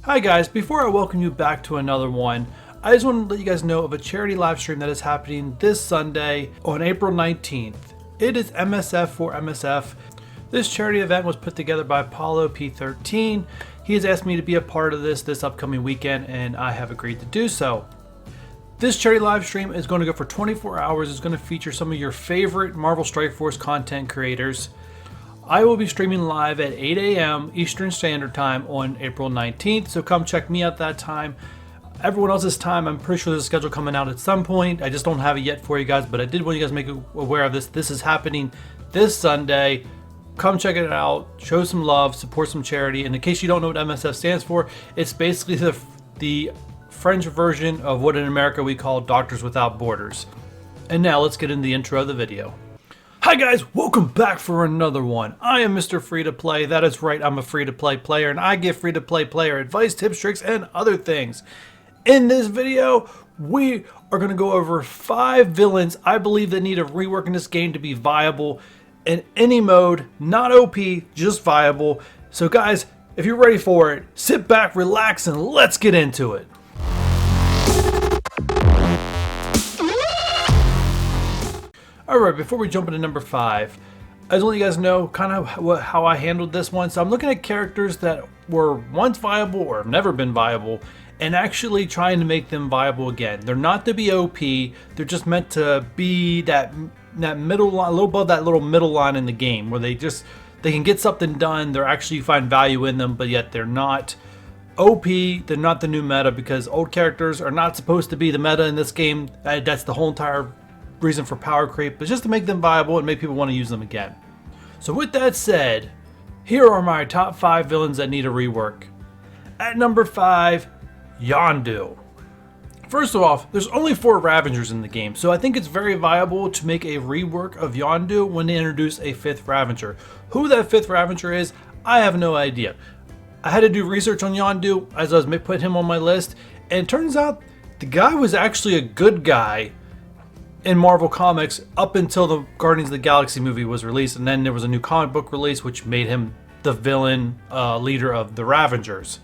Hi guys, before I welcome you back to another one, I just want to let you guys know of a charity live stream that is happening this Sunday on April 19th. It is MSF for MSF. This charity event was put together by Apollo P13. He has asked me to be a part of this upcoming weekend, and I have agreed to do so. This charity live stream is going to go for 24 hours. It's going to feature some of your favorite Marvel Strike Force content creators. I will be streaming live at 8 a.m. Eastern Standard Time on April 19th, so come check me out that time. Everyone else's time, I'm pretty sure there's a schedule coming out at some point. I just don't have it yet for you guys, but I did want you guys to make you aware of this. This is happening this Sunday. Come check it out, show some love, support some charity. And in case you don't know what MSF stands for, it's basically the French version of what in America we call Doctors Without Borders. And now let's get into the intro of the video. Hi guys, welcome back for another one. I am Mr. Free to Play. That is right, I'm a free to play player, and I give free to play player advice, tips, tricks, and other things. In this video, we are going to go over 5 villains I believe that need a rework in this game to be viable in any mode, not OP, just viable. So guys, if you're ready for it, sit back, relax, and let's get into it. Alright, before we jump into number 5, I just want you guys to know kind of how I handled this one. So I'm looking at characters that were once viable or have never been viable and actually trying to make them viable again. They're not to be OP, they're just meant to be that middle line, a little above that little middle line in the game where they can get something done, they're actually find value in them, but yet they're not OP, they're not the new meta, because old characters are not supposed to be the meta in this game. That's the whole entire reason for power creep, but just to make them viable and make people want to use them again. So with that said, here are my top 5 villains that need a rework. At number 5, Yondu. First of all, there's only 4 Ravengers in the game, so I think it's very viable to make a rework of Yondu when they introduce a 5th Ravenger. Who that 5th Ravenger is, I have no idea. I had to do research on Yondu as I was putting him on my list, and it turns out the guy was actually a good guy in Marvel Comics up until the Guardians of the Galaxy movie was released, and then there was a new comic book release which made him the villain leader of the Ravengers.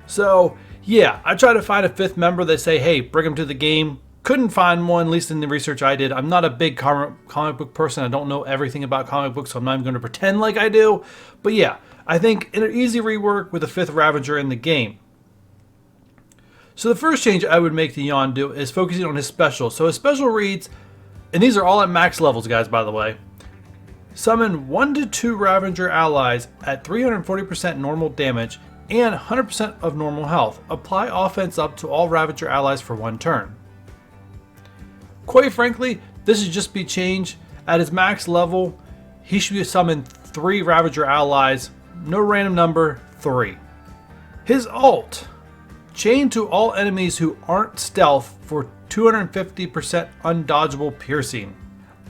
So yeah, I tried to find a 5th member that say, hey, bring him to the game. Couldn't find one, at least in the research I did. I'm not a big comic book person. I don't know everything about comic books, so I'm not even going to pretend like I do. But yeah, I think an easy rework with a 5th Ravenger in the game. So the first change I would make to Yondu is focusing on his special. So his special reads, and these are all at max levels, guys, by the way. Summon 1 to 2 Ravenger allies at 340% normal damage and 100% of normal health. Apply offense up to all Ravenger allies for 1 turn. Quite frankly, this should just be changed. At his max level, he should be summoned 3 Ravager allies, no random number, 3. His ult, chain to all enemies who aren't stealth for 250% undodgeable piercing.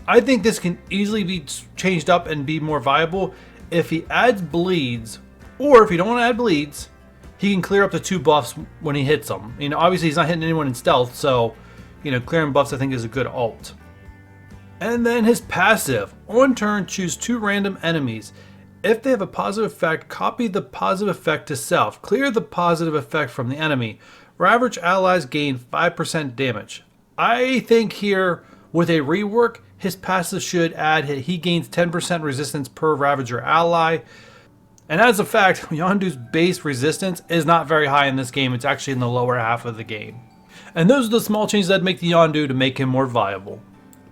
I think this can easily be changed up and be more viable if he adds bleeds, or if you don't want to add bleeds, he can clear up to 2 buffs when he hits them. You know, obviously he's not hitting anyone in stealth, so you know, clearing buffs I think is a good ult. And then his passive, on turn choose 2 random enemies. If they have a positive effect, copy the positive effect to self. Clear the positive effect from the enemy. Ravage allies gain 5% damage. I think here, with a rework, his passive should add he gains 10% resistance per Ravager ally. And as a fact, Yondu's base resistance is not very high in this game. It's actually in the lower half of the game. And those are the small changes I'd make to Yondu to make him more viable.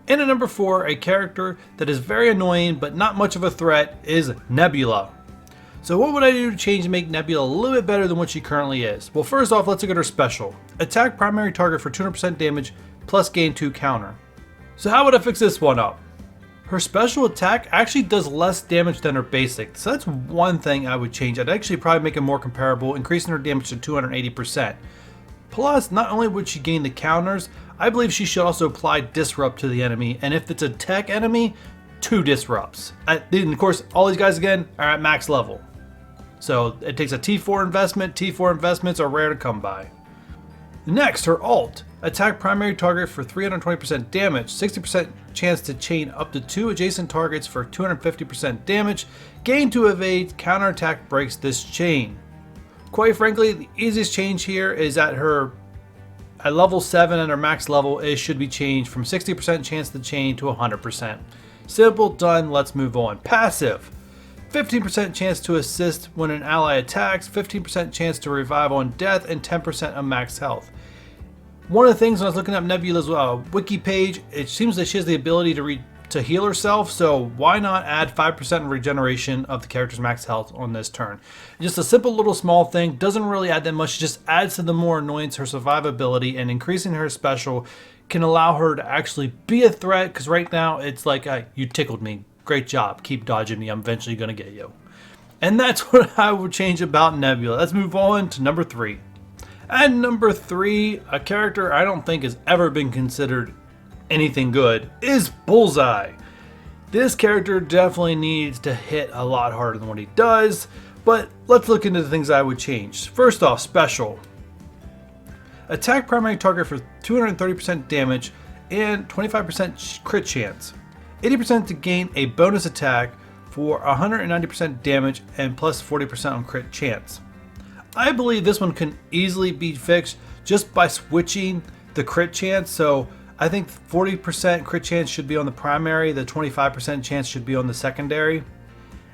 And at number 4, a character that is very annoying but not much of a threat is Nebula. So what would I do to change and make Nebula a little bit better than what she currently is? Well, first off, let's look at her special. Attack primary target for 200% damage plus gain 2 counter. So how would I fix this one up? Her special attack actually does less damage than her basic. So that's one thing I would change. I'd actually probably make it more comparable, increasing her damage to 280%. Plus, not only would she gain the counters, I believe she should also apply disrupt to the enemy, and if it's a tech enemy, 2 disrupts. And of course, all these guys again are at max level. So it takes a T4 investment. T4 investments are rare to come by. Next, her ult. Attack primary target for 320% damage, 60% chance to chain up to 2 adjacent targets for 250% damage, gain to evade, counterattack breaks this chain. Quite frankly, the easiest change here is at level 7 and her max level, it should be changed from 60% chance to chain to 100%. Simple, done, let's move on. Passive. 15% chance to assist when an ally attacks, 15% chance to revive on death, and 10% of max health. One of the things when I was looking up Nebula's wiki page, it seems that she has the ability to heal herself, so why not add 5% regeneration of the character's max health on this turn? Just a simple little small thing, doesn't really add that much, just adds to the more annoyance her survivability, and increasing her special can allow her to actually be a threat, because right now it's like, you tickled me, great job, keep dodging me, I'm eventually going to get you. And that's what I would change about Nebula. Let's move on to number 3. At number 3, a character I don't think has ever been considered anything good is Bullseye. This character definitely needs to hit a lot harder than what he does, but let's look into the things I would change. First off, special. Attack primary target for 230% damage and 25% crit chance. 80% to gain a bonus attack for 190% damage and plus 40% on crit chance. I believe this one can easily be fixed just by switching the crit chance. So I think 40% crit chance should be on the primary, the 25% chance should be on the secondary.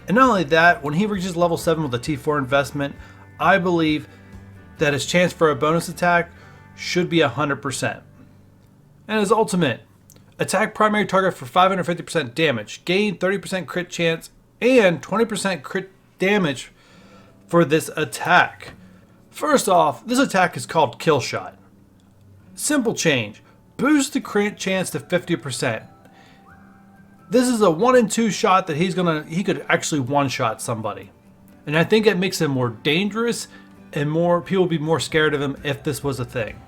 And not only that, when he reaches level 7 with a T4 investment, I believe that his chance for a bonus attack should be 100%. And his ultimate, attack primary target for 550% damage, gain 30% crit chance, and 20% crit damage for this attack. First off, this attack is called Kill Shot. Simple change, boost the crit chance to 50%. This is a 1 in 2 shot that he could actually one-shot somebody. And I think it makes him more dangerous and more people would be more scared of him if this was a thing.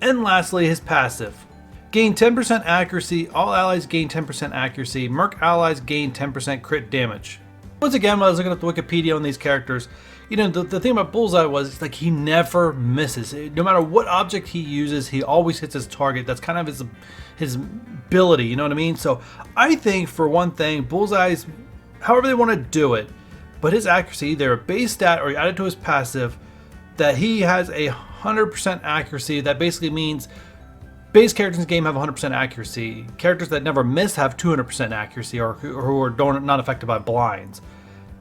And lastly, his passive. Gain 10% accuracy, all allies gain 10% accuracy, merc allies gain 10% crit damage. Once again, when I was looking at the Wikipedia on these characters, the thing about Bullseye was it's like he never misses. No matter what object he uses, he always hits his target. That's kind of his ability, you know what I mean? So I think for one thing, Bullseye's, however they want to do it, but his accuracy, either a base stat or you add it to his passive, that he has 100% accuracy. That basically means base characters in the game have 100% accuracy. Characters that never miss have 200% accuracy or who are not affected by blinds.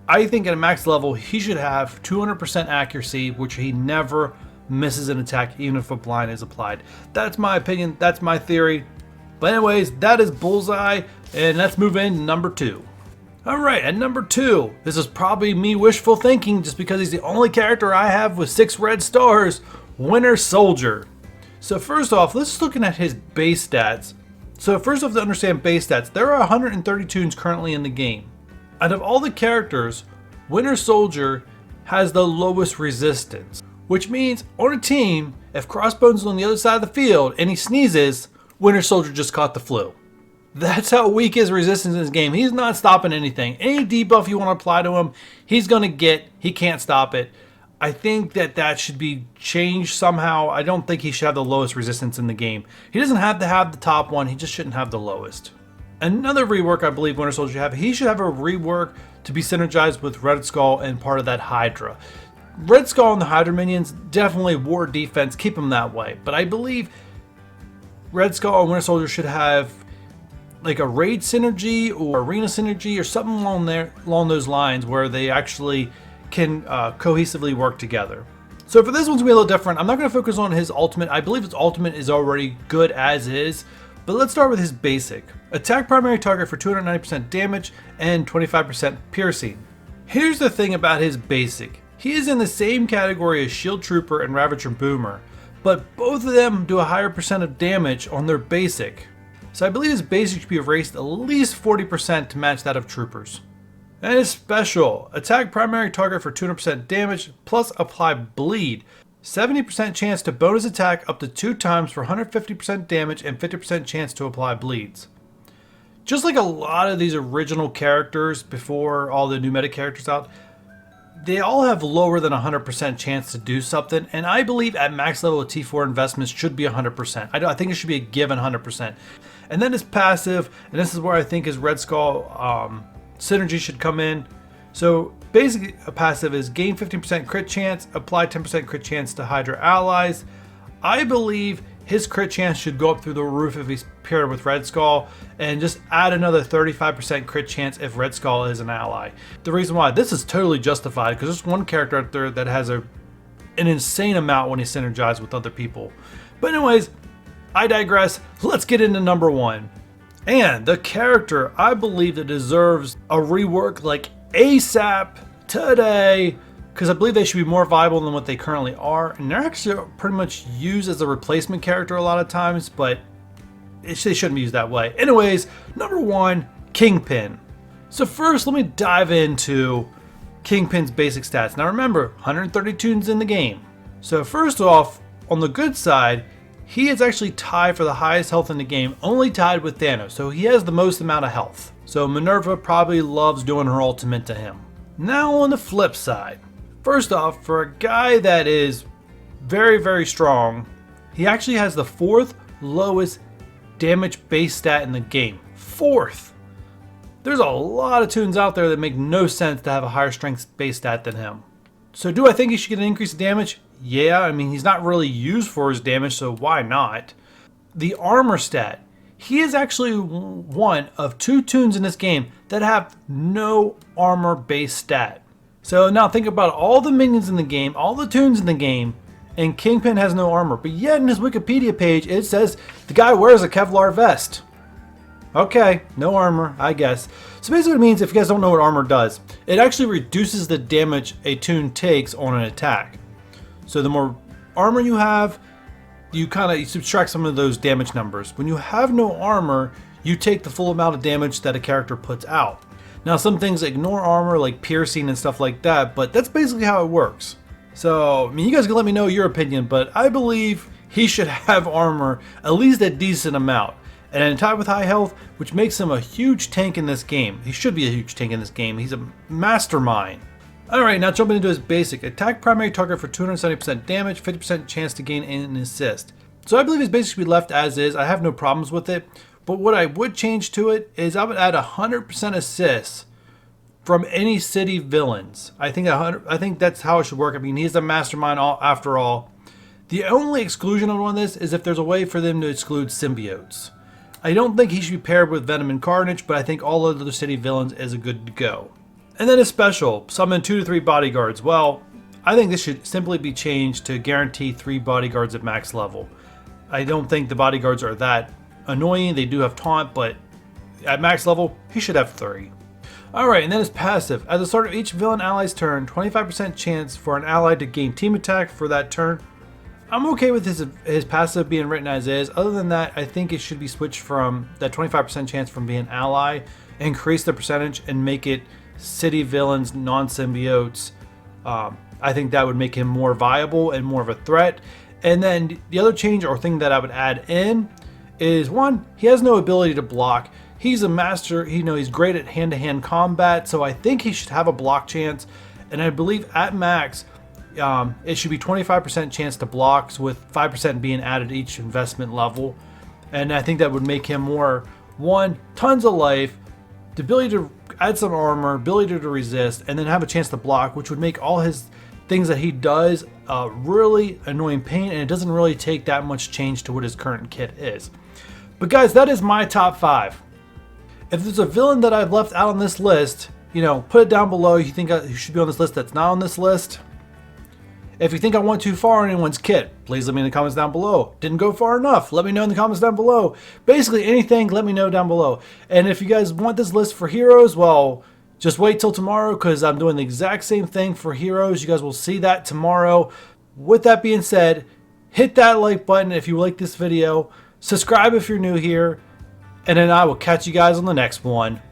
I think at a max level, he should have 200% accuracy, which he never misses an attack, even if a blind is applied. That's my opinion. That's my theory. But anyways, that is Bullseye, and let's move in to number 2. Alright, at number 2, this is probably me wishful thinking just because he's the only character I have with 6 red stars, Winter Soldier. So first off, let's look at his base stats. So first off, to understand base stats, there are 130 tunes currently in the game. Out of all the characters, Winter Soldier has the lowest resistance, which means on a team, if Crossbones is on the other side of the field and he sneezes, Winter Soldier just caught the flu. That's how weak his resistance is in this game. He's not stopping anything. Any debuff you want to apply to him, he's going to get. He can't stop it. I think that should be changed somehow. I don't think he should have the lowest resistance in the game. He doesn't have to have the top one. He just shouldn't have the lowest. Another rework I believe Winter Soldier should have, he should have a rework to be synergized with Red Skull and part of that Hydra. Red Skull and the Hydra minions, definitely war defense, keep them that way. But I believe Red Skull and Winter Soldier should have like a raid synergy or arena synergy or something along those lines where they actually can cohesively work together. So for this one's gonna be a little different. I'm not gonna focus on his ultimate. I believe his ultimate is already good as is, but let's start with his basic. Attack primary target for 290% damage and 25% piercing. Here's the thing about his basic. He is in the same category as Shield Trooper and Ravager Boomer, but both of them do a higher percent of damage on their basic. So I believe his basic should be erased at least 40% to match that of Troopers. And his special, attack primary target for 200% damage plus apply bleed. 70% chance to bonus attack up to 2 times for 150% damage and 50% chance to apply bleeds. Just like a lot of these original characters before all the new meta characters out, they all have lower than 100% chance to do something, and I believe at max level of T4 investments should be 100%. I think it should be a given 100%. And then his passive, and this is where I think his Red Skull synergy should come in. So basic passive is gain 15% crit chance, apply 10% crit chance to Hydra allies. I believe his crit chance should go up through the roof if he's paired with Red Skull, and just add another 35% crit chance if Red Skull is an ally. The reason why this is totally justified because there's one character out there that has an insane amount when he's synergized with other people. But anyways, I digress. Let's get into number 1. And the character I believe that deserves a rework like ASAP today, because I believe they should be more viable than what they currently are. And they're actually pretty much used as a replacement character a lot of times, but they shouldn't be used that way. Anyways, number 1, Kingpin. So first, let me dive into Kingpin's basic stats. Now remember, 130 tunes in the game. So first off, on the good side, he is actually tied for the highest health in the game, only tied with Thanos. So he has the most amount of health. So Minerva probably loves doing her ultimate to him. Now on the flip side, first off, for a guy that is very, very strong, he actually has the 4th lowest damage base stat in the game. 4th. There's a lot of tunes out there that make no sense to have a higher strength base stat than him. So do I think he should get an increase in damage? Yeah, I mean, he's not really used for his damage, so why not? The armor stat. He is actually one of 2 tunes in this game that have no armor base stat. So now think about all the minions in the game, all the tunes in the game, and Kingpin has no armor. But yet in his Wikipedia page, it says the guy wears a Kevlar vest. Okay, no armor, I guess. So basically what it means, if you guys don't know what armor does, it actually reduces the damage a tune takes on an attack. So the more armor you have, you subtract some of those damage numbers. When you have no armor, you take the full amount of damage that a character puts out. Now some things ignore armor, like piercing and stuff like that, but that's basically how it works. So, I mean, you guys can let me know your opinion, but I believe he should have armor, at least a decent amount. And tied with high health, which makes him a huge tank in this game. He should be a huge tank in this game. He's a mastermind. Alright, now jumping into his basic. Attack primary target for 270% damage, 50% chance to gain an assist. So I believe his basic should be left as is. I have no problems with it. But what I would change to it is I would add 100% assists from any city villains. I think that's how it should work. I mean, he's a mastermind after all. The only exclusion on this is if there's a way for them to exclude symbiotes. I don't think he should be paired with Venom and Carnage, but I think all other city villains is a good to go. And then his special, summon 2 to 3 bodyguards. Well, I think this should simply be changed to guarantee 3 bodyguards at max level. I don't think the bodyguards are that annoying. They do have taunt, but at max level, he should have 3. Alright, and then his passive. At the start of each villain ally's turn, 25% chance for an ally to gain team attack for that turn. I'm okay with his passive being written as is. Other than that, I think it should be switched from that 25% chance from being ally, increase the percentage, and make it city villains, non-symbiotes. I think that would make him more viable and more of a threat. And then the other change or thing that I would add in is, one, he has no ability to block. He's a master, he's great at hand-to-hand combat, so I think he should have a block chance. And I believe at max, it should be 25% chance to blocks, with 5% being added each investment level. And I think that would make him more, one, tons of life, the ability to add some armor, ability to resist, and then have a chance to block, which would make all his things that he does really annoying pain, and it doesn't really take that much change to what his current kit is. But guys, that is my top 5. If there's a villain that I've left out on this list, put it down below. You think he should be on this list that's not on this list? If you think I went too far in anyone's kit, please let me in the comments down below. Didn't go far enough, let me know in the comments down below. Basically anything, let me know down below. And if you guys want this list for heroes, well, just wait till tomorrow, because I'm doing the exact same thing for heroes. You guys will see that tomorrow. With that being said, hit that like button if you like this video. Subscribe if you're new here. And then I will catch you guys on the next one.